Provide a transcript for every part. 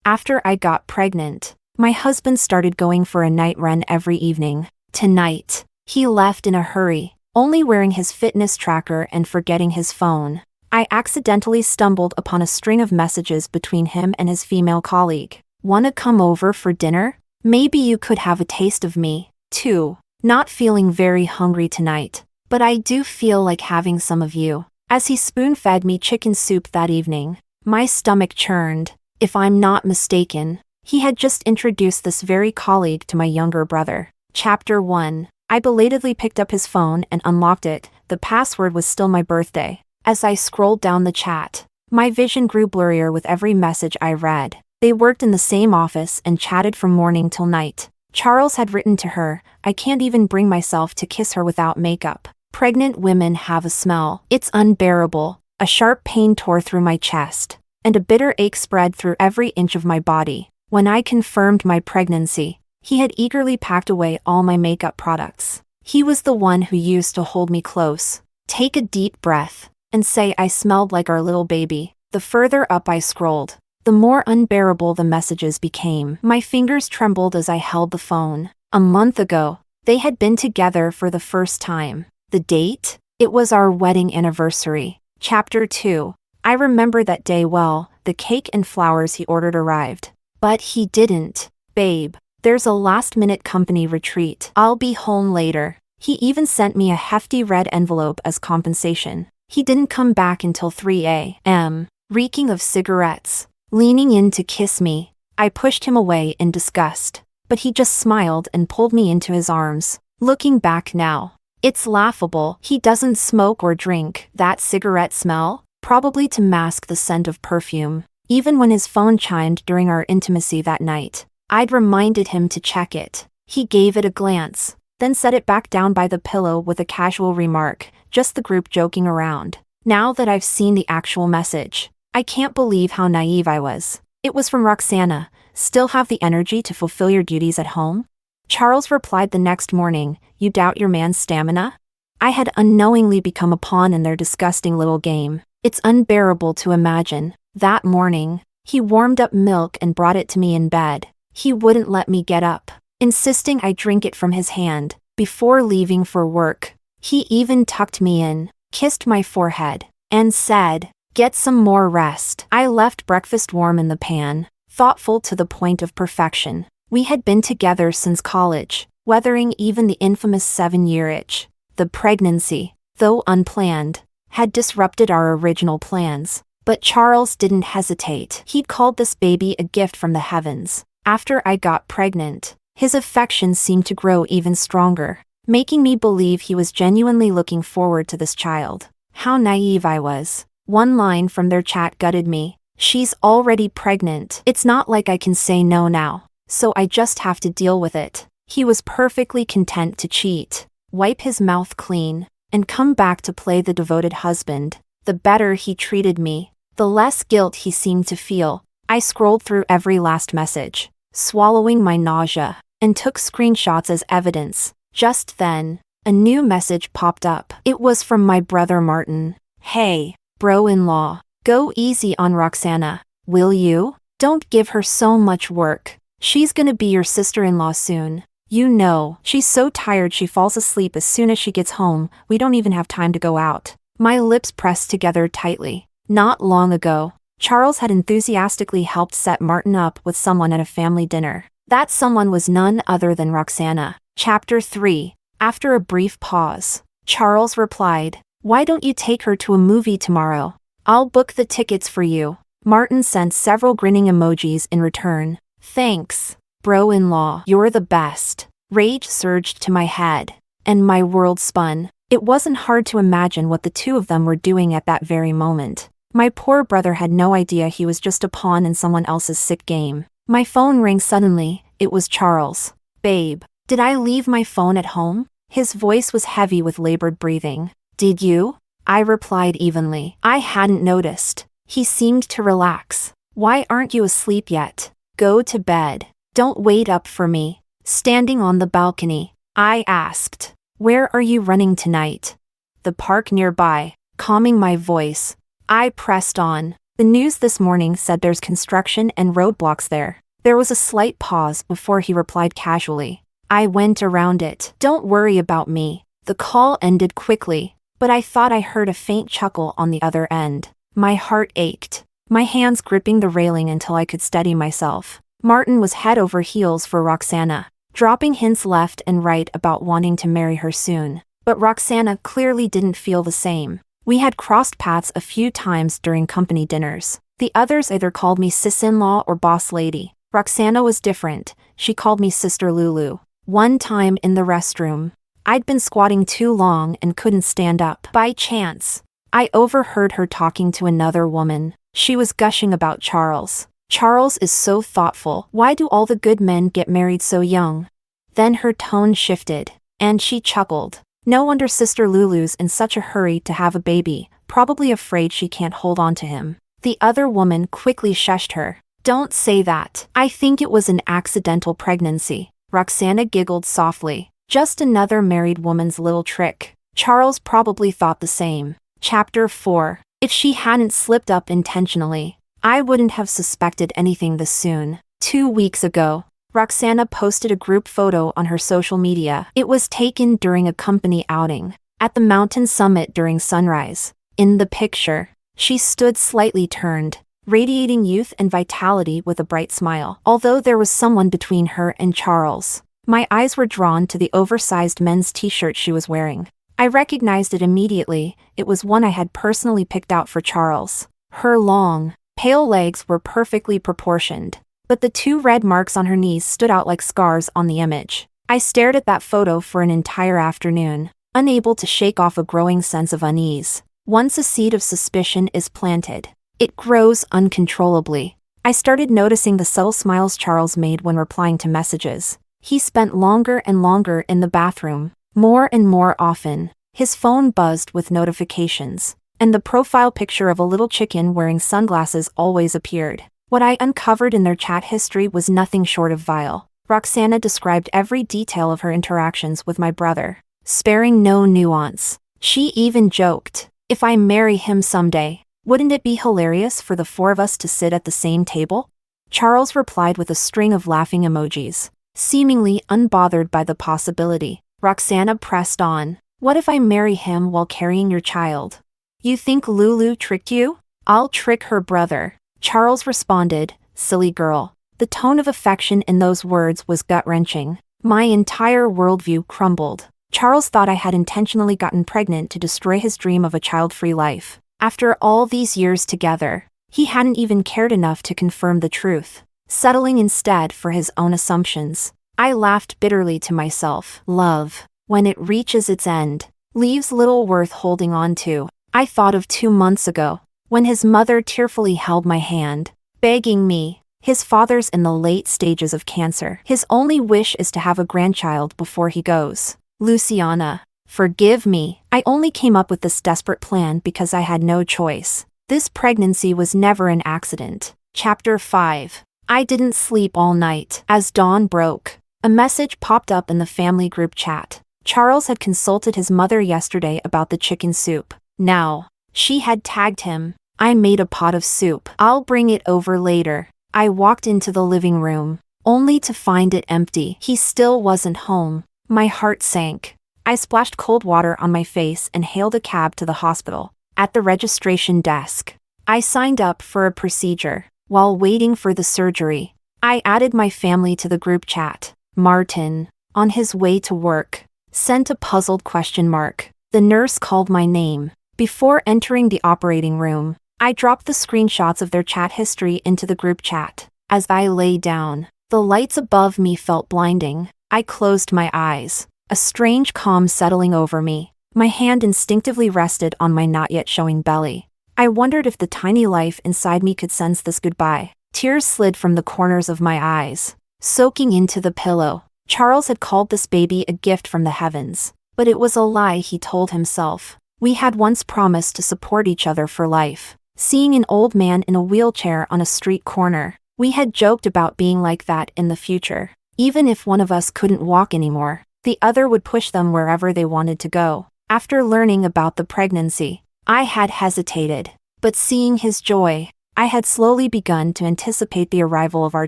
After I got pregnant, my husband started going for a night run every evening. Tonight, he left in a hurry, only wearing his fitness tracker and forgetting his phone. I accidentally stumbled upon a string of messages between him and his female colleague. "Wanna come over for dinner? Maybe you could have a taste of me, too. Not feeling very hungry tonight, but I do feel like having some of you." As he spoon-fed me chicken soup that evening, my stomach churned. If I'm not mistaken, he had just introduced this very colleague to my younger brother. Chapter 1. I belatedly picked up his phone and unlocked it. The password was still my birthday. As I scrolled down the chat, my vision grew blurrier with every message I read. They worked in the same office and chatted from morning till night. Charles had written to her, "I can't even bring myself to kiss her without makeup. Pregnant women have a smell. It's unbearable." A sharp pain tore through my chest, and a bitter ache spread through every inch of my body. When I confirmed my pregnancy, he had eagerly packed away all my makeup products. He was the one who used to hold me close, take a deep breath, and say I smelled like our little baby. The further up I scrolled, the more unbearable the messages became. My fingers trembled as I held the phone. A month ago, they had been together for the first time. The date? It was our wedding anniversary. Chapter 2. I remember that day well. The cake and flowers he ordered arrived. But he didn't. "Babe, there's a last-minute company retreat. I'll be home later." He even sent me a hefty red envelope as compensation. He didn't come back until 3 a.m., reeking of cigarettes. Leaning in to kiss me, I pushed him away in disgust, but he just smiled and pulled me into his arms. Looking back now, it's laughable. He doesn't smoke or drink. That cigarette smell? Probably to mask the scent of perfume. Even when his phone chimed during our intimacy that night, I'd reminded him to check it. He gave it a glance, then set it back down by the pillow with a casual remark, "Just the group joking around." Now that I've seen the actual message, I can't believe how naive I was. It was from Roxana. "Still have the energy to fulfill your duties at home?" Charles replied the next morning, "You doubt your man's stamina?" I had unknowingly become a pawn in their disgusting little game. It's unbearable to imagine. That morning, he warmed up milk and brought it to me in bed. He wouldn't let me get up, insisting I drink it from his hand before leaving for work. He even tucked me in, kissed my forehead, and said, "Get some more rest." I left breakfast warm in the pan, thoughtful to the point of perfection. We had been together since college, weathering even the infamous 7-year itch. The pregnancy, though unplanned, had disrupted our original plans. But Charles didn't hesitate. He'd called this baby a gift from the heavens. After I got pregnant, his affection seemed to grow even stronger, making me believe he was genuinely looking forward to this child. How naive I was. One line from their chat gutted me. "She's already pregnant. It's not like I can say no now, so I just have to deal with it." He was perfectly content to cheat, wipe his mouth clean, and come back to play the devoted husband. The better he treated me, the less guilt he seemed to feel. I scrolled through every last message, swallowing my nausea, and took screenshots as evidence. Just then, a new message popped up. It was from my brother Martin. "Hey, bro-in-law, go easy on Roxana, will you? Don't give her so much work. She's gonna be your sister-in-law soon. You know, she's so tired she falls asleep as soon as she gets home. We don't even have time to go out." My lips pressed together tightly. Not long ago, Charles had enthusiastically helped set Martin up with someone at a family dinner. That someone was none other than Roxana. Chapter 3. After a brief pause, Charles replied, "Why don't you take her to a movie tomorrow? I'll book the tickets for you." Martin sent several grinning emojis in return. "Thanks, bro-in-law. You're the best." Rage surged to my head, and my world spun. It wasn't hard to imagine what the two of them were doing at that very moment. My poor brother had no idea he was just a pawn in someone else's sick game. My phone rang suddenly. It was Charles. "Babe, did I leave my phone at home?" His voice was heavy with labored breathing. "Did you?" I replied evenly. I hadn't noticed. He seemed to relax. "Why aren't you asleep yet? Go to bed. Don't wait up for me." Standing on the balcony, I asked, "Where are you running tonight?" "The park nearby." Calming my voice, I pressed on. The news this morning said there's construction and roadblocks there. There was a slight pause before he replied casually. I went around it. Don't worry about me. The call ended quickly, but I thought I heard a faint chuckle on the other end. My heart ached, my hands gripping the railing until I could steady myself. Martin was head over heels for Roxana, dropping hints left and right about wanting to marry her soon. But Roxana clearly didn't feel the same. We had crossed paths a few times during company dinners. The others either called me sis-in-law or boss lady. Roxana was different. She called me Sister Lulu. One time in the restroom, I'd been squatting too long and couldn't stand up. By chance, I overheard her talking to another woman. She was gushing about Charles. Charles is so thoughtful. Why do all the good men get married so young? Then her tone shifted, and she chuckled. No wonder Sister Lulu's in such a hurry to have a baby, probably afraid she can't hold on to him. The other woman quickly shushed her. Don't say that. I think it was an accidental pregnancy. Roxana giggled softly. Just another married woman's little trick. Charles probably thought the same. Chapter 4. If she hadn't slipped up intentionally, I wouldn't have suspected anything this soon. 2 weeks ago, Roxana posted a group photo on her social media. It was taken during a company outing, at the mountain summit during sunrise. In the picture, she stood slightly turned, radiating youth and vitality with a bright smile. Although there was someone between her and Charles, my eyes were drawn to the oversized men's t-shirt she was wearing. I recognized it immediately. It was one I had personally picked out for Charles. Her long, pale legs were perfectly proportioned, but the 2 red marks on her knees stood out like scars on the image. I stared at that photo for an entire afternoon, unable to shake off a growing sense of unease. Once a seed of suspicion is planted, it grows uncontrollably. I started noticing the subtle smiles Charles made when replying to messages. He spent longer and longer in the bathroom, more and more often. His phone buzzed with notifications, and the profile picture of a little chicken wearing sunglasses always appeared. What I uncovered in their chat history was nothing short of vile. Roxana described every detail of her interactions with my brother, sparing no nuance. She even joked, if I marry him someday, wouldn't it be hilarious for the 4 of us to sit at the same table? Charles replied with a string of laughing emojis, seemingly unbothered by the possibility. Roxana pressed on. What if I marry him while carrying your child? You think Lulu tricked you? I'll trick her brother. Charles responded, silly girl. The tone of affection in those words was gut-wrenching. My entire worldview crumbled. Charles thought I had intentionally gotten pregnant to destroy his dream of a child-free life. After all these years together, he hadn't even cared enough to confirm the truth, settling instead for his own assumptions. I laughed bitterly to myself. Love, when it reaches its end, leaves little worth holding on to. I thought of 2 months ago, when his mother tearfully held my hand, begging me. His father's in the late stages of cancer. His only wish is to have a grandchild before he goes. Luciana, forgive me. I only came up with this desperate plan because I had no choice. This pregnancy was never an accident. Chapter 5. I didn't sleep all night. As dawn broke, a message popped up in the family group chat. Charles had consulted his mother yesterday about the chicken soup. Now, she had tagged him. I made a pot of soup. I'll bring it over later. I walked into the living room, only to find it empty. He still wasn't home. My heart sank. I splashed cold water on my face and hailed a cab to the hospital. At the registration desk, I signed up for a procedure. While waiting for the surgery, I added my family to the group chat. Martin, on his way to work, sent a puzzled question mark. The nurse called my name. Before entering the operating room, I dropped the screenshots of their chat history into the group chat. As I lay down, the lights above me felt blinding. I closed my eyes, a strange calm settling over me. My hand instinctively rested on my not yet showing belly. I wondered if the tiny life inside me could sense this goodbye. Tears slid from the corners of my eyes, soaking into the pillow. Charles had called this baby a gift from the heavens, but it was a lie he told himself. We had once promised to support each other for life. Seeing an old man in a wheelchair on a street corner, we had joked about being like that in the future. Even if one of us couldn't walk anymore, the other would push them wherever they wanted to go. After learning about the pregnancy, I had hesitated, but seeing his joy, I had slowly begun to anticipate the arrival of our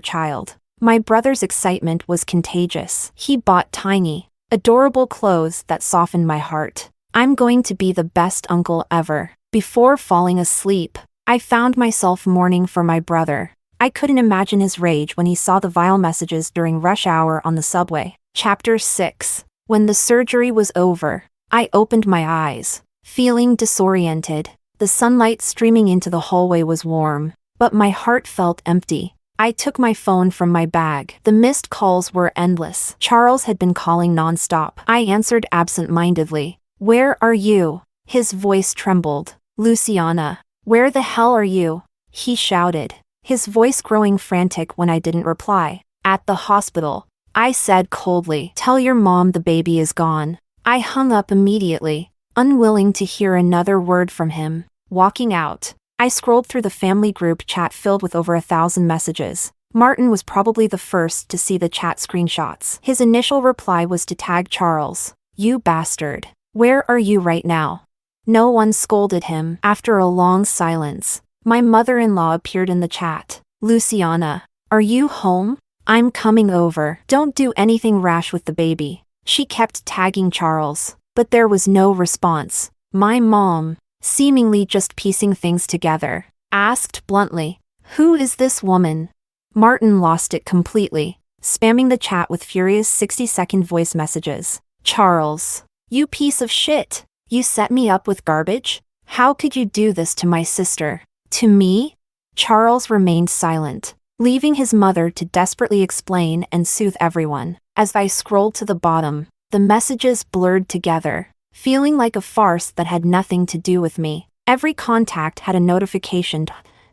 child. My brother's excitement was contagious. He bought tiny, adorable clothes that softened my heart. I'm going to be the best uncle ever. Before falling asleep, I found myself mourning for my brother. I couldn't imagine his rage when he saw the vile messages during rush hour on the subway. Chapter 6. When the surgery was over, I opened my eyes, feeling disoriented. The sunlight streaming into the hallway was warm, but my heart felt empty. I took my phone from my bag. The missed calls were endless. Charles had been calling nonstop. I answered absent-mindedly. "Where are you?" His voice trembled. "Luciana, where the hell are you?" he shouted, his voice growing frantic when I didn't reply. "At the hospital," I said coldly. "Tell your mom the baby is gone." I hung up immediately, unwilling to hear another word from him. Walking out, I scrolled through the family group chat filled with over 1,000 messages. Martin was probably the first to see the chat screenshots. His initial reply was to tag Charles. "You bastard. Where are you right now?" No one scolded him. After a long silence, my mother-in-law appeared in the chat. "Luciana, are you home? I'm coming over. Don't do anything rash with the baby." She kept tagging Charles, but there was no response. My mom, seemingly just piecing things together, asked bluntly, "Who is this woman?" Martin lost it completely, spamming the chat with furious 60-second voice messages. "Charles, you piece of shit. You set me up with garbage? How could you do this to my sister? To me?" Charles remained silent, leaving his mother to desperately explain and soothe everyone. As I scrolled to the bottom, the messages blurred together, feeling like a farce that had nothing to do with me. Every contact had a notification.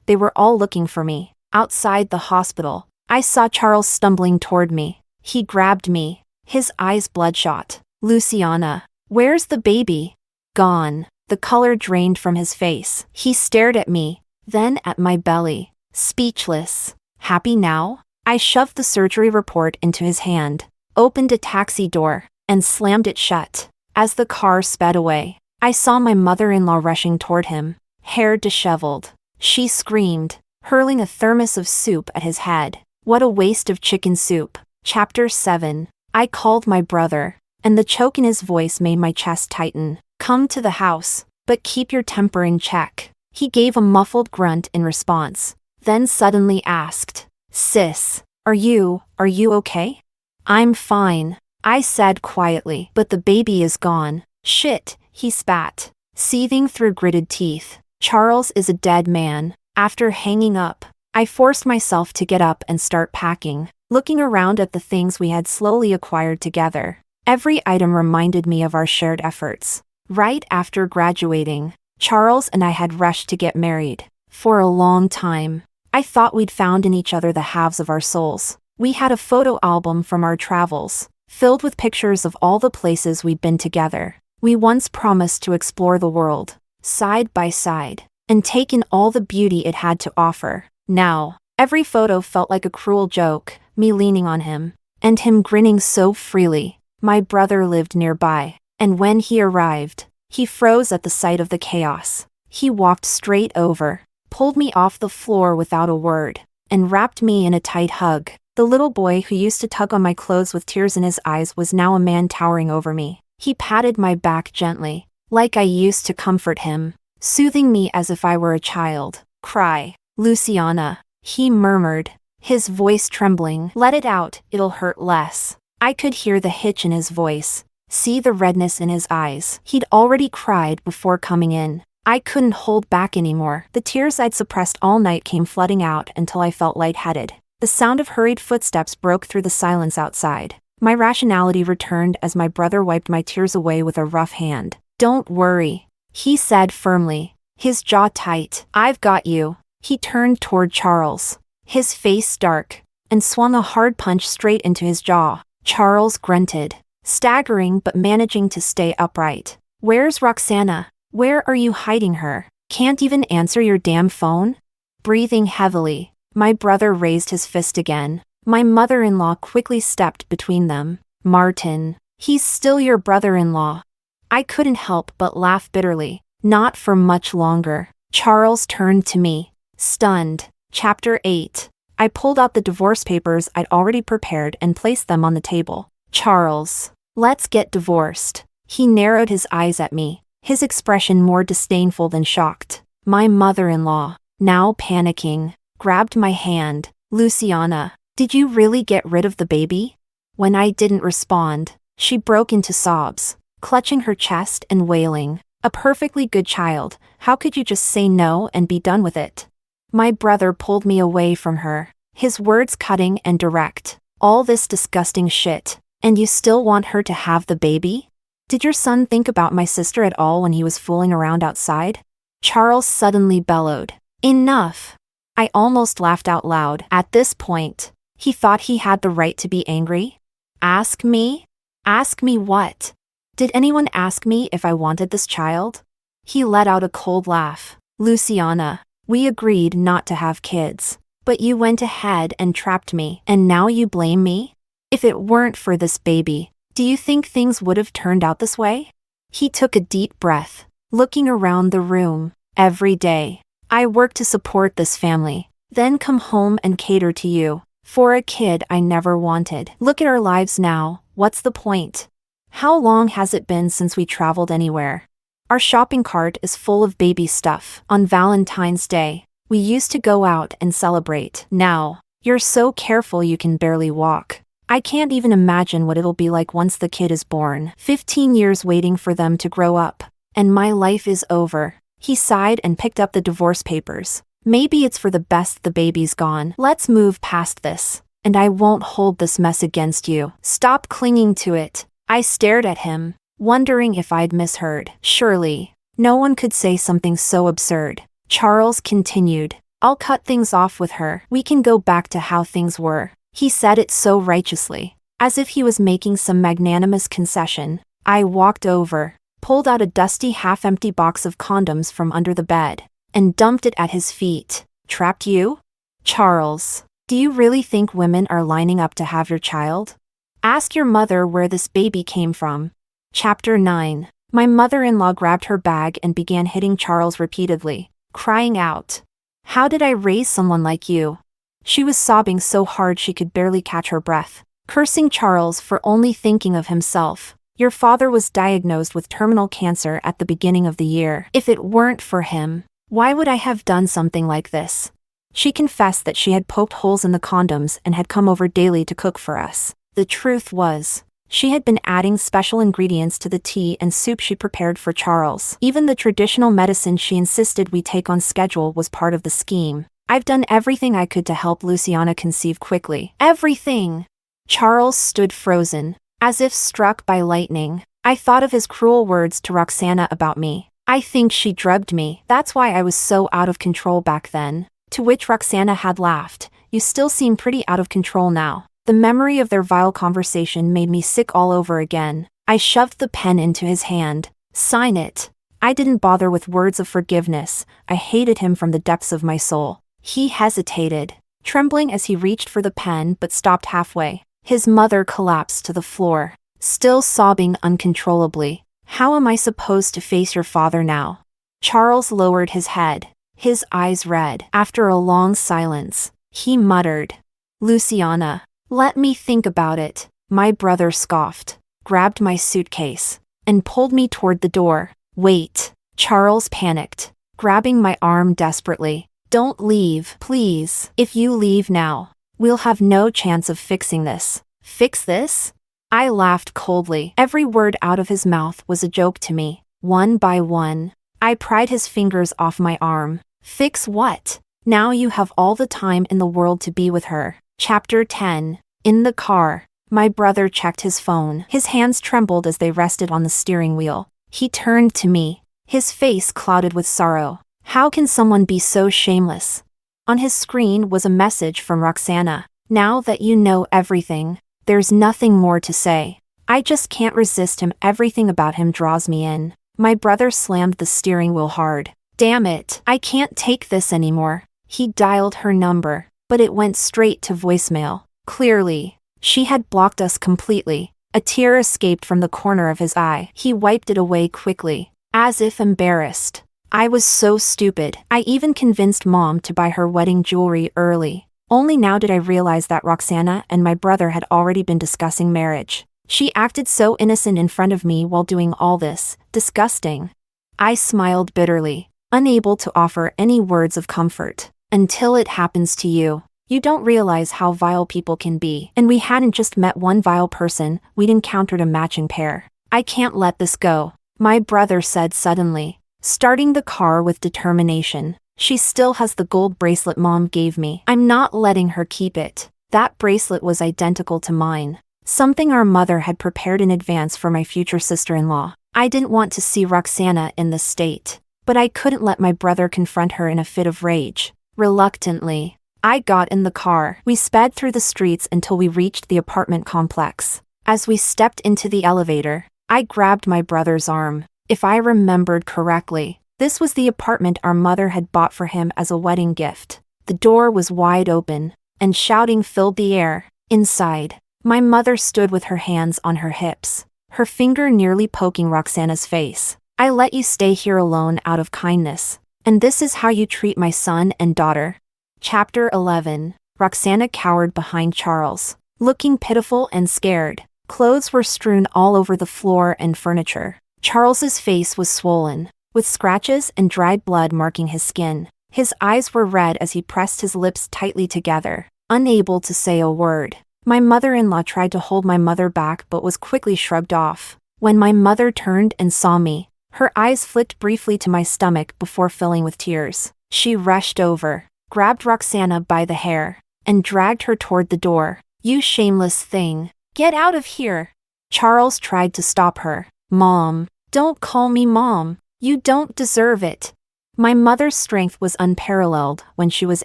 They were all looking for me. Outside the hospital, I saw Charles stumbling toward me. He grabbed me, his eyes bloodshot. "Luciana, where's the baby?" "Gone." The color drained from his face. He stared at me, then at my belly, speechless. "Happy now?" I shoved the surgery report into his hand, opened a taxi door, and slammed it shut. As the car sped away, I saw my mother-in-law rushing toward him, hair disheveled. She screamed, hurling a thermos of soup at his head. What a waste of chicken soup. Chapter 7. I called my brother, and the choke in his voice made my chest tighten. "Come to the house, but keep your temper in check." He gave a muffled grunt in response, then suddenly asked, "Sis, are you okay?" "I'm fine," I said quietly, "but the baby is gone." "Shit," he spat, seething through gritted teeth. "Charles is a dead man." After hanging up, I forced myself to get up and start packing, looking around at the things we had slowly acquired together. Every item reminded me of our shared efforts. Right after graduating, Charles and I had rushed to get married. For a long time, I thought we'd found in each other the halves of our souls. We had a photo album from our travels, filled with pictures of all the places we'd been together. We once promised to explore the world, side by side, and take in all the beauty it had to offer. Now, every photo felt like a cruel joke, me leaning on him, and him grinning so freely. My brother lived nearby, and when he arrived, he froze at the sight of the chaos. He walked straight over, pulled me off the floor without a word, and wrapped me in a tight hug. The little boy who used to tug on my clothes with tears in his eyes was now a man towering over me. He patted my back gently, like I used to comfort him, soothing me as if I were a child. "Cry, Luciana," he murmured, his voice trembling. "Let it out, it'll hurt less." I could hear the hitch in his voice, see the redness in his eyes. He'd already cried before coming in. I couldn't hold back anymore. The tears I'd suppressed all night came flooding out until I felt lightheaded. The sound of hurried footsteps broke through the silence outside. My rationality returned as my brother wiped my tears away with a rough hand. "Don't worry," he said firmly, his jaw tight. "I've got you." He turned toward Charles, his face dark, and swung a hard punch straight into his jaw. Charles grunted, staggering but managing to stay upright. "Where's Roxana? Where are you hiding her? Can't even answer your damn phone?" Breathing heavily, my brother raised his fist again. My mother-in-law quickly stepped between them. "Martin, he's still your brother-in-law." I couldn't help but laugh bitterly. Not for much longer. Charles turned to me, Stunned. Chapter 8. I pulled out the divorce papers I'd already prepared and placed them on the table. Charles. Let's get divorced. He narrowed his eyes at me, his expression more disdainful than shocked. My mother-in-law, now panicking, grabbed my hand. Luciana, did you really get rid of the baby? When I didn't respond, she broke into sobs, clutching her chest and wailing. A perfectly good child, how could you just say no and be done with it? My brother pulled me away from her, his words cutting and direct. All this disgusting shit, and you still want her to have the baby? Did your son think about my sister at all when he was fooling around outside? Charles suddenly bellowed. Enough! I almost laughed out loud. At this point, he thought he had the right to be angry? Ask me? Ask me what? Did anyone ask me if I wanted this child? He let out a cold laugh. Luciana, we agreed not to have kids, but you went ahead and trapped me, and now you blame me? If it weren't for this baby, do you think things would have turned out this way? He took a deep breath, looking around the room. Every day, I work to support this family, then come home and cater to you, for a kid I never wanted. Look at our lives now, what's the point? How long has it been since we traveled anywhere? Our shopping cart is full of baby stuff. On Valentine's Day, we used to go out and celebrate. Now, you're so careful you can barely walk. I can't even imagine what it'll be like once the kid is born. 15 years waiting for them to grow up, and my life is over. He sighed and picked up the divorce papers. Maybe it's for the best the baby's gone. Let's move past this, and I won't hold this mess against you. Stop clinging to it. I stared at him, wondering if I'd misheard. Surely, no one could say something so absurd. Charles continued. I'll cut things off with her. We can go back to how things were. He said it so righteously, as if he was making some magnanimous concession. I walked over, pulled out a dusty half-empty box of condoms from under the bed, and dumped it at his feet. Trapped you? Charles, do you really think women are lining up to have your child? Ask your mother where this baby came from. Chapter 9. My mother-in-law grabbed her bag and began hitting Charles repeatedly, crying out, How did I raise someone like you? She was sobbing so hard she could barely catch her breath, cursing Charles for only thinking of himself. Your father was diagnosed with terminal cancer at the beginning of the year. If it weren't for him, why would I have done something like this? She confessed that she had poked holes in the condoms and had come over daily to cook for us. The truth was, she had been adding special ingredients to the tea and soup she prepared for Charles. Even the traditional medicine she insisted we take on schedule was part of the scheme. I've done everything I could to help Luciana conceive quickly. Everything! Charles stood frozen, as if struck by lightning. I thought of his cruel words to Roxana about me. I think she drugged me. That's why I was so out of control back then. To which Roxana had laughed. You still seem pretty out of control now. The memory of their vile conversation made me sick all over again. I shoved the pen into his hand. Sign it. I didn't bother with words of forgiveness. I hated him from the depths of my soul. He hesitated, trembling as he reached for the pen but stopped halfway. His mother collapsed to the floor, still sobbing uncontrollably. How am I supposed to face your father now? Charles lowered his head, his eyes red. After a long silence, he muttered, Luciana, let me think about it. My brother scoffed, grabbed my suitcase, and pulled me toward the door. Wait. Charles panicked, grabbing my arm desperately. Don't leave, please. If you leave now, we'll have no chance of fixing this. Fix this? I laughed coldly. Every word out of his mouth was a joke to me. One by one, I pried his fingers off my arm. Fix what? Now you have all the time in the world to be with her. Chapter 10. In the car, my brother checked his phone. His hands trembled as they rested on the steering wheel. He turned to me, his face clouded with sorrow. How can someone be so shameless? On his screen was a message from Roxana. Now that you know everything, there's nothing more to say. I just can't resist him. Everything about him draws me in. My brother slammed the steering wheel hard. Damn it, I can't take this anymore. He dialed her number, but it went straight to voicemail. Clearly, she had blocked us completely. A tear escaped from the corner of his eye. He wiped it away quickly, as if embarrassed. I was so stupid. I even convinced Mom to buy her wedding jewelry early. Only now did I realize that Roxana and my brother had already been discussing marriage. She acted so innocent in front of me while doing all this. Disgusting. I smiled bitterly, unable to offer any words of comfort. Until it happens to you. You don't realize how vile people can be. And we hadn't just met one vile person, we'd encountered a matching pair. I can't let this go, my brother said suddenly, starting the car with determination. She still has the gold bracelet Mom gave me. I'm not letting her keep it. That bracelet was identical to mine. Something our mother had prepared in advance for my future sister-in-law. I didn't want to see Roxana in this state, but I couldn't let my brother confront her in a fit of rage. Reluctantly, I got in the car. We sped through the streets until we reached the apartment complex. As we stepped into the elevator, I grabbed my brother's arm. If I remembered correctly, this was the apartment our mother had bought for him as a wedding gift. The door was wide open, and shouting filled the air. Inside, my mother stood with her hands on her hips, her finger nearly poking Roxana's face. I let you stay here alone out of kindness, and this is how you treat my son and daughter. Chapter 11. Roxana cowered behind Charles, looking pitiful and scared. Clothes were strewn all over the floor and furniture. Charles's face was swollen, with scratches and dried blood marking his skin. His eyes were red as he pressed his lips tightly together, unable to say a word. My mother-in-law tried to hold my mother back but was quickly shrugged off. When my mother turned and saw me, her eyes flicked briefly to my stomach before filling with tears. She rushed over, grabbed Roxana by the hair, and dragged her toward the door. You shameless thing. Get out of here. Charles tried to stop her. Mom, don't call me Mom. You don't deserve it. My mother's strength was unparalleled when she was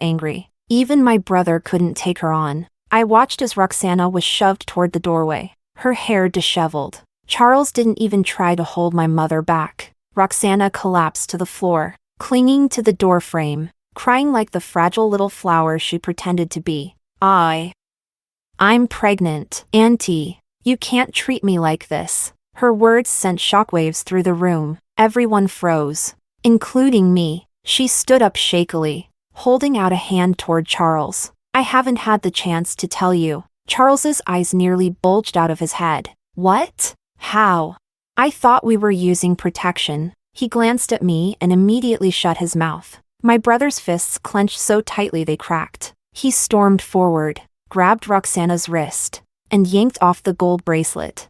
angry. Even my brother couldn't take her on. I watched as Roxana was shoved toward the doorway, her hair disheveled. Charles didn't even try to hold my mother back. Roxana collapsed to the floor, clinging to the door frame, crying like the fragile little flower she pretended to be. I'm pregnant. Auntie, you can't treat me like this. Her words sent shockwaves through the room. Everyone froze, including me. She stood up shakily, holding out a hand toward Charles. I haven't had the chance to tell you. Charles's eyes nearly bulged out of his head. What? How? I thought we were using protection. He glanced at me and immediately shut his mouth. My brother's fists clenched so tightly they cracked. He stormed forward, grabbed Roxana's wrist, and yanked off the gold bracelet.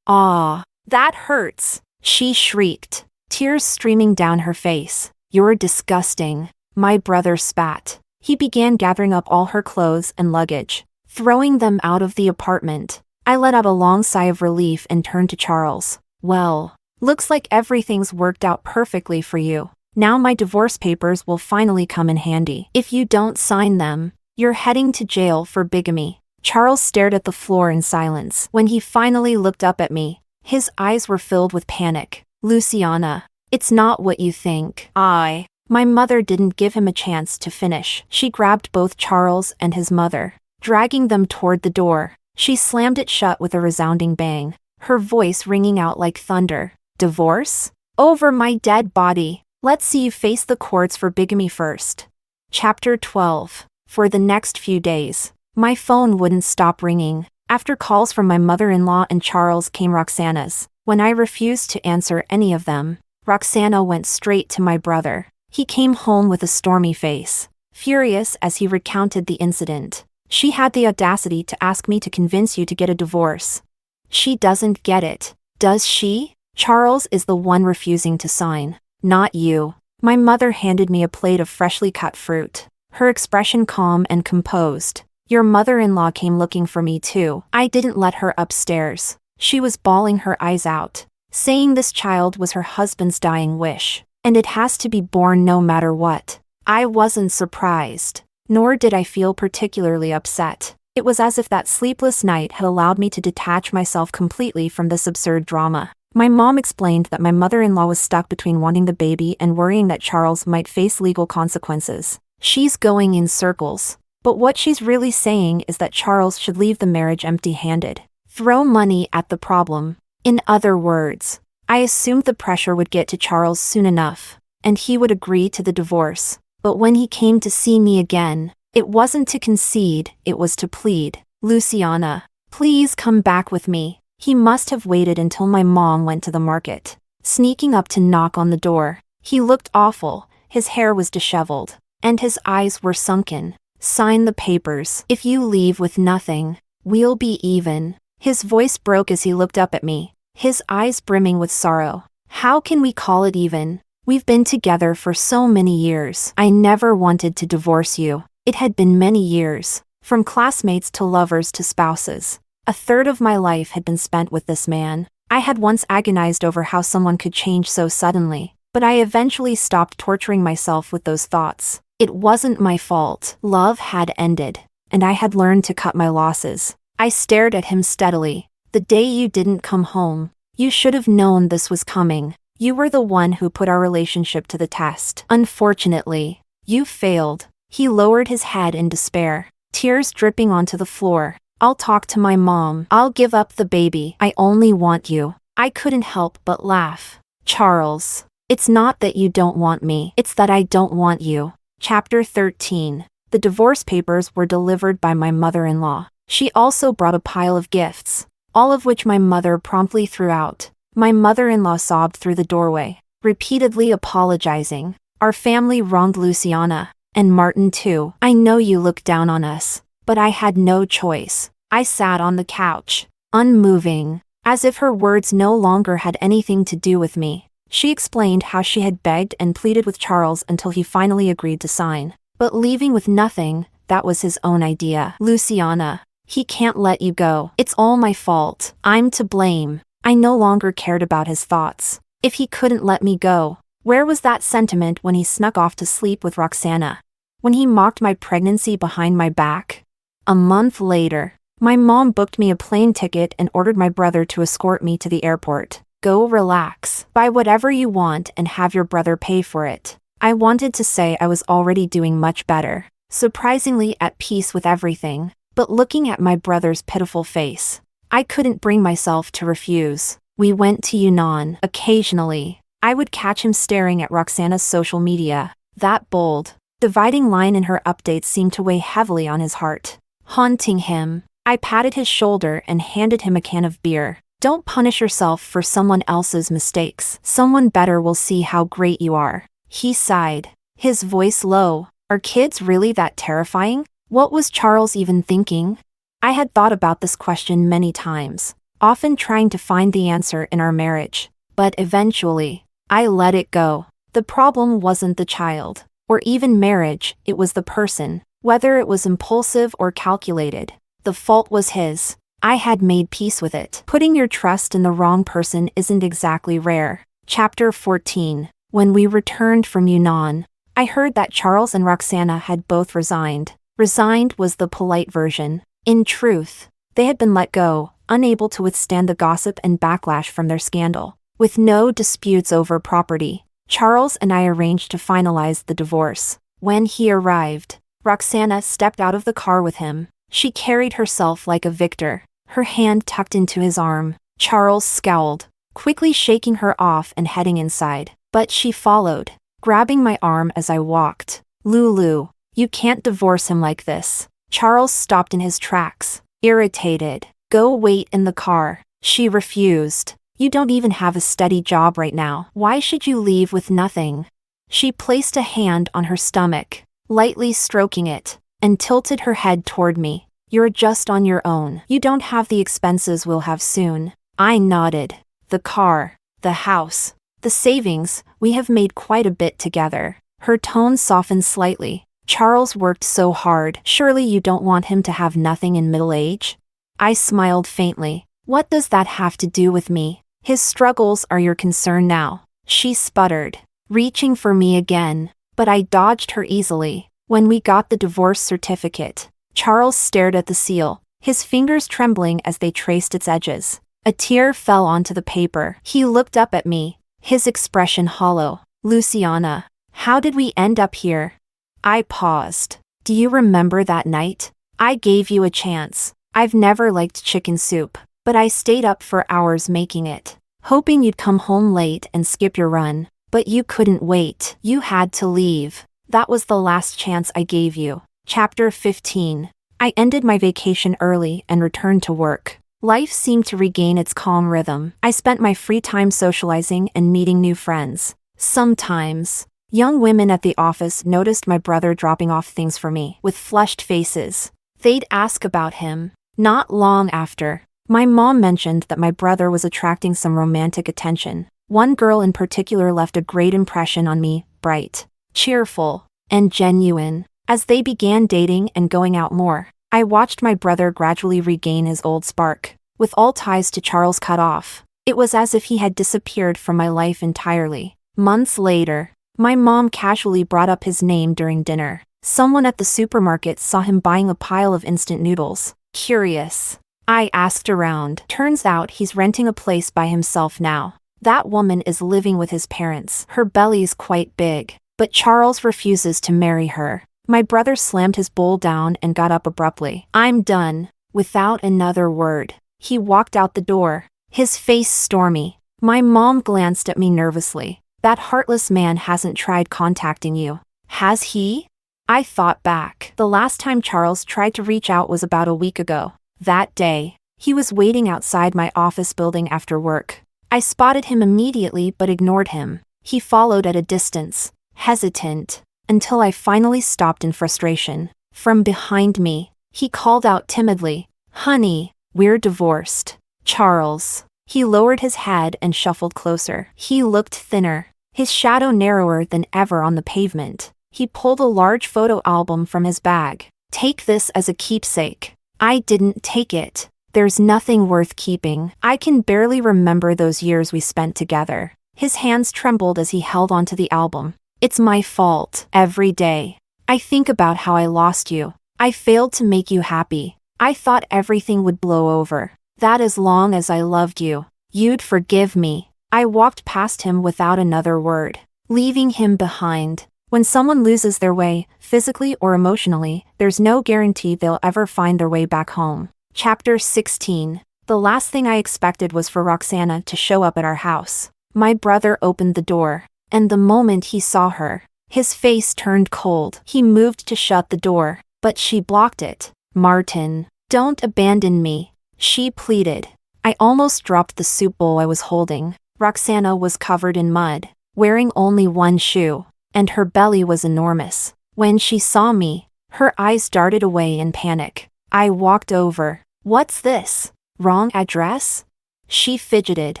That hurts, she shrieked, tears streaming down her face. You're disgusting, my brother spat. He began gathering up all her clothes and luggage, throwing them out of the apartment. I let out a long sigh of relief and turned to Charles. Well, looks like everything's worked out perfectly for you. Now my divorce papers will finally come in handy. If you don't sign them, you're heading to jail for bigamy. Charles stared at the floor in silence. When he finally looked up at me, his eyes were filled with panic. Luciana, it's not what you think. My mother didn't give him a chance to finish. She grabbed both Charles and his mother, dragging them toward the door. She slammed it shut with a resounding bang, her voice ringing out like thunder. Divorce? Over my dead body. Let's see you face the courts for bigamy first. Chapter 12. For the next few days, my phone wouldn't stop ringing. After calls from my mother-in-law and Charles came Roxana's. When I refused to answer any of them, Roxana went straight to my brother. He came home with a stormy face, furious as he recounted the incident. She had the audacity to ask me to convince you to get a divorce. She doesn't get it, does she? Charles is the one refusing to sign, not you. My mother handed me a plate of freshly cut fruit, her expression calm and composed. Your mother-in-law came looking for me too. I didn't let her upstairs. She was bawling her eyes out, saying this child was her husband's dying wish, and it has to be born no matter what. I wasn't surprised, nor did I feel particularly upset. It was as if that sleepless night had allowed me to detach myself completely from this absurd drama. My mom explained that my mother-in-law was stuck between wanting the baby and worrying that Charles might face legal consequences. She's going in circles, but what she's really saying is that Charles should leave the marriage empty-handed. Throw money at the problem. In other words, I assumed the pressure would get to Charles soon enough. and he would agree to the divorce. But when he came to see me again, it wasn't to concede, it was to plead. Luciana, please come back with me. He must have waited until my mom went to the market. Sneaking up to knock on the door, he looked awful, his hair was disheveled, and his eyes were sunken. Sign the papers. If you leave with nothing, we'll be even. His voice broke as he looked up at me, his eyes brimming with sorrow. How can we call it even? We've been together for so many years. I never wanted to divorce you. It had been many years, from classmates to lovers to spouses. A third of my life had been spent with this man. I had once agonized over how someone could change so suddenly, but I eventually stopped torturing myself with those thoughts. It wasn't my fault. Love had ended, and I had learned to cut my losses. I stared at him steadily. The day you didn't come home, you should have known this was coming. You were the one who put our relationship to the test. Unfortunately, you failed. He lowered his head in despair, tears dripping onto the floor. I'll talk to my mom. I'll give up the baby. I only want you. I couldn't help but laugh. Charles, it's not that you don't want me. It's that I don't want you. Chapter 13. The divorce papers were delivered by my mother-in-law. She also brought a pile of gifts, all of which my mother promptly threw out. My mother-in-law sobbed through the doorway, repeatedly apologizing. Our family wronged Luciana, and Martin too. I know you look down on us, but I had no choice. I sat on the couch, unmoving, as if her words no longer had anything to do with me. She explained how she had begged and pleaded with Charles until he finally agreed to sign. But leaving with nothing, that was his own idea. Luciana, he can't let you go. It's all my fault. I'm to blame. I no longer cared about his thoughts. If he couldn't let me go, where was that sentiment when he snuck off to sleep with Roxana? When he mocked my pregnancy behind my back? A month later, my mom booked me a plane ticket and ordered my brother to escort me to the airport. Go relax. Buy whatever you want and have your brother pay for it. I wanted to say I was already doing much better, surprisingly at peace with everything, but looking at my brother's pitiful face, I couldn't bring myself to refuse. We went to Yunnan. Occasionally, I would catch him staring at Roxana's social media. That bold, dividing line in her updates seemed to weigh heavily on his heart, haunting him. I patted his shoulder and handed him a can of beer. Don't punish yourself for someone else's mistakes. Someone better will see how great you are. He sighed, his voice low. Are kids really that terrifying? What was Charles even thinking? I had thought about this question many times, often trying to find the answer in our marriage. But eventually, I let it go. The problem wasn't the child, or even marriage, it was the person. Whether it was impulsive or calculated, the fault was his. I had made peace with it. Putting your trust in the wrong person isn't exactly rare. Chapter 14. When we returned from Yunnan, I heard that Charles and Roxana had both resigned. Resigned was the polite version. In truth, they had been let go, unable to withstand the gossip and backlash from their scandal. With no disputes over property, Charles and I arranged to finalize the divorce. When he arrived, Roxana stepped out of the car with him. She carried herself like a victor, her hand tucked into his arm. Charles scowled, quickly shaking her off and heading inside. But she followed, grabbing my arm as I walked. Lulu, you can't divorce him like this. Charles stopped in his tracks, irritated. Go wait in the car. She refused. You don't even have a steady job right now. Why should you leave with nothing? She placed a hand on her stomach, lightly stroking it, and tilted her head toward me. You're just on your own. You don't have the expenses we'll have soon. I nodded. The car, the house, the savings, we have made quite a bit together. Her tone softened slightly. Charles worked so hard. Surely you don't want him to have nothing in middle age? I smiled faintly. What does that have to do with me? His struggles are your concern now. She sputtered, reaching for me again, but I dodged her easily. When we got the divorce certificate, Charles stared at the seal, his fingers trembling as they traced its edges. A tear fell onto the paper. He looked up at me, his expression hollow. Luciana, how did we end up here? I paused. Do you remember that night? I gave you a chance. I've never liked chicken soup, but I stayed up for hours making it, hoping you'd come home late and skip your run. But you couldn't wait. You had to leave. That was the last chance I gave you. Chapter 15. I ended my vacation early and returned to work. Life seemed to regain its calm rhythm. I spent my free time socializing and meeting new friends. Sometimes, young women at the office noticed my brother dropping off things for me with flushed faces. They'd ask about him. Not long after, my mom mentioned that my brother was attracting some romantic attention. One girl in particular left a great impression on me, bright, cheerful, and genuine. As they began dating and going out more, I watched my brother gradually regain his old spark. With all ties to Charles cut off, it was as if he had disappeared from my life entirely. Months later, my mom casually brought up his name during dinner. Someone at the supermarket saw him buying a pile of instant noodles. Curious, I asked around. Turns out he's renting a place by himself now. That woman is living with his parents. Her belly's quite big, but Charles refuses to marry her. My brother slammed his bowl down and got up abruptly. I'm done. Without another word, he walked out the door, his face stormy. My mom glanced at me nervously. That heartless man hasn't tried contacting you, has he? I thought back. The last time Charles tried to reach out was about a week ago. That day, he was waiting outside my office building after work. I spotted him immediately but ignored him. He followed at a distance, hesitant, until I finally stopped in frustration. From behind me, he called out timidly, "Honey, we're divorced." Charles. He lowered his head and shuffled closer. He looked thinner, his shadow narrower than ever on the pavement. He pulled a large photo album from his bag. Take this as a keepsake. I didn't take it. There's nothing worth keeping. I can barely remember those years we spent together. His hands trembled as he held onto the album. It's my fault. Every day, I think about how I lost you. I failed to make you happy. I thought everything would blow over. That as long as I loved you, you'd forgive me. I walked past him without another word, leaving him behind. When someone loses their way, physically or emotionally, there's no guarantee they'll ever find their way back home. Chapter 16. The last thing I expected was for Roxana to show up at our house. My brother opened the door, and the moment he saw her, his face turned cold. He moved to shut the door, but she blocked it. "Martin, don't abandon me," she pleaded. I almost dropped the soup bowl I was holding. Roxana was covered in mud, wearing only one shoe, and her belly was enormous. When she saw me, her eyes darted away in panic. I walked over. "What's this? Wrong address?" She fidgeted,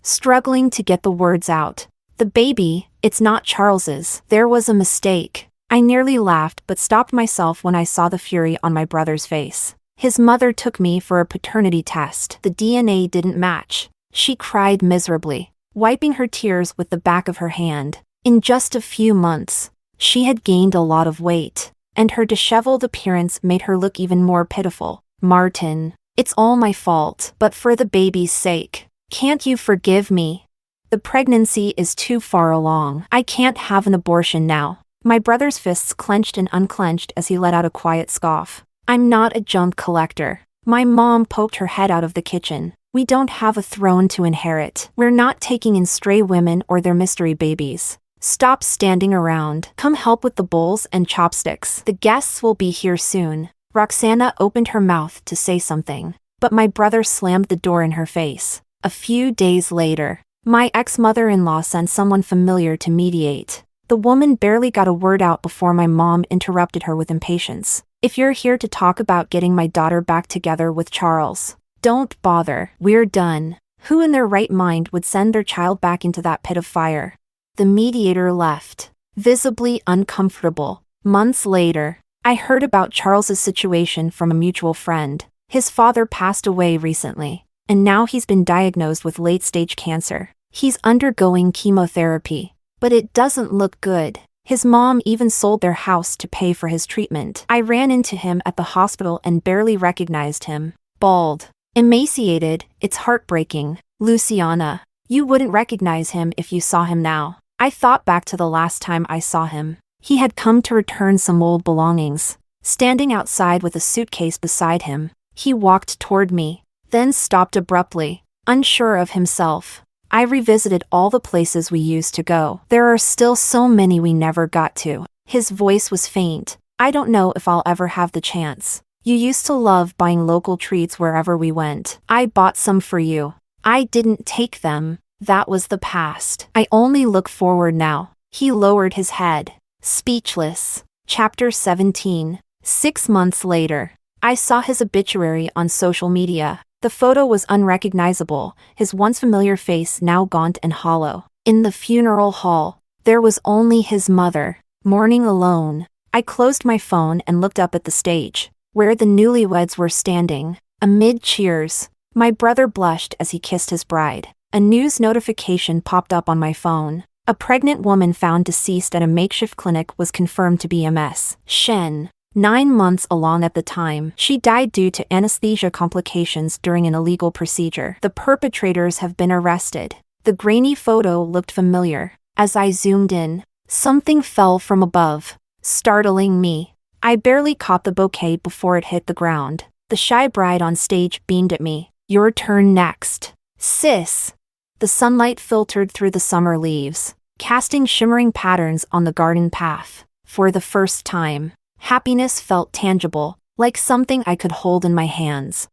struggling to get the words out. "The baby, it's not Charles's. There was a mistake." I nearly laughed but stopped myself when I saw the fury on my brother's face. His mother took me for a paternity test. The DNA didn't match. She cried miserably, wiping her tears with the back of her hand. In just a few months, she had gained a lot of weight, and her disheveled appearance made her look even more pitiful. "Martin, it's all my fault, but for the baby's sake, can't you forgive me? The pregnancy is too far along. I can't have an abortion now." My brother's fists clenched and unclenched as he let out a quiet scoff. "I'm not a junk collector." My mom poked her head out of the kitchen. "We don't have a throne to inherit. We're not taking in stray women or their mystery babies. Stop standing around. Come help with the bowls and chopsticks. The guests will be here soon." Roxana opened her mouth to say something, but my brother slammed the door in her face. A few days later, my ex-mother-in-law sent someone familiar to mediate. The woman barely got a word out before my mom interrupted her with impatience. "If you're here to talk about getting my daughter back together with Charles, don't bother. We're done." Who in their right mind would send their child back into that pit of fire? The mediator left, visibly uncomfortable. Months later, I heard about Charles's situation from a mutual friend. His father passed away recently, and now he's been diagnosed with late-stage cancer. He's undergoing chemotherapy, but it doesn't look good. His mom even sold their house to pay for his treatment. I ran into him at the hospital and barely recognized him. Bald, emaciated, it's heartbreaking. "Luciana, you wouldn't recognize him if you saw him now." I thought back to the last time I saw him. He had come to return some old belongings. Standing outside with a suitcase beside him, he walked toward me, then stopped abruptly, unsure of himself. I revisited all the places we used to go. There are still so many we never got to. His voice was faint. I don't know if I'll ever have the chance. You used to love buying local treats wherever we went. I bought some for you. I didn't take them. That was the past. I only look forward now. He lowered his head. Speechless. Chapter 17. 6 months later. I saw his obituary on social media. The photo was unrecognizable, his once familiar face now gaunt and hollow. In the funeral hall, there was only his mother, mourning alone. I closed my phone and looked up at the stage, where the newlyweds were standing. Amid cheers, my brother blushed as he kissed his bride. A news notification popped up on my phone. A pregnant woman found deceased at a makeshift clinic was confirmed to be MS. Shen. 9 months along at the time. She died due to anesthesia complications during an illegal procedure. The perpetrators have been arrested. The grainy photo looked familiar. As I zoomed in, something fell from above, startling me. I barely caught the bouquet before it hit the ground. The shy bride on stage beamed at me. Your turn next. Sis. The sunlight filtered through the summer leaves, casting shimmering patterns on the garden path. For the first time, happiness felt tangible, like something I could hold in my hands.